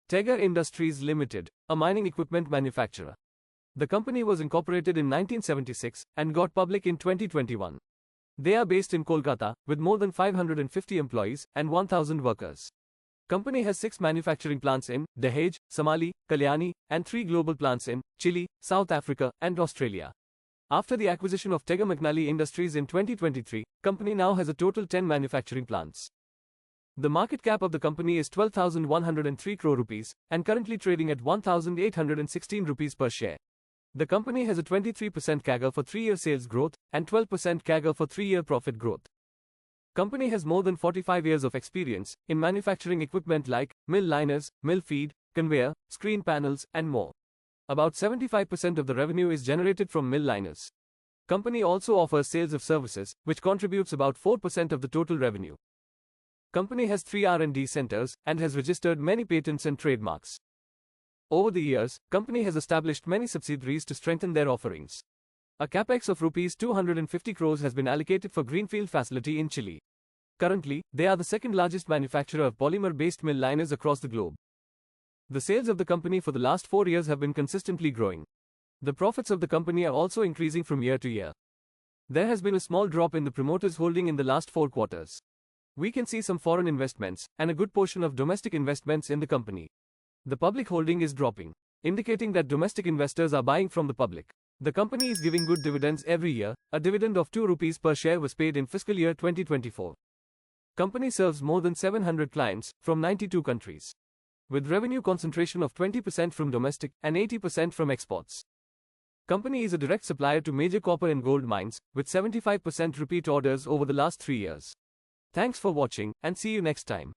Tega Industries Ltd, a mining equipment manufacturer. The company was incorporated in 1976 and got public in 2021. They are based in Kolkata, with more than 550 employees and 1,000 workers. Company has 6 manufacturing plants in Dahej, Samali, Kalyani, and 3 global plants in Chile, South Africa, and Australia. After the acquisition of Tega Industries in 2023, company now has a total 10 manufacturing plants. The market cap of the company is 12,103 crore rupees and currently trading at 1,816 rupees per share. The company has a 23% CAGR for 3-year sales growth and 12% CAGR for 3-year profit growth. Company has more than 45 years of experience in manufacturing equipment like mill liners, mill feed, conveyor, screen panels, and more. About 75% of the revenue is generated from mill liners. Company also offers sales of services, which contributes about 4% of the total revenue. Company has 3 R&D centers and has registered many patents and trademarks. Over the years, company has established many subsidiaries to strengthen their offerings. A capex of rupees 250 crores has been allocated for greenfield facility in Chile. Currently, they are the second largest manufacturer of polymer-based mill liners across the globe. The sales of the company for the last 4 years have been consistently growing. The profits of the company are also increasing from year to year. There has been a small drop in the promoters' holding in the last 4 quarters. We can see some foreign investments and a good portion of domestic investments in the company. The public holding is dropping, indicating that domestic investors are buying from the public. The company is giving good dividends every year. A dividend of 2 rupees per share was paid in fiscal year 2024. Company serves more than 700 clients from 92 countries, with revenue concentration of 20% from domestic and 80% from exports. Company is a direct supplier to major copper and gold mines, with 75% repeat orders over the last 3 years. Thanks for watching and see you next time.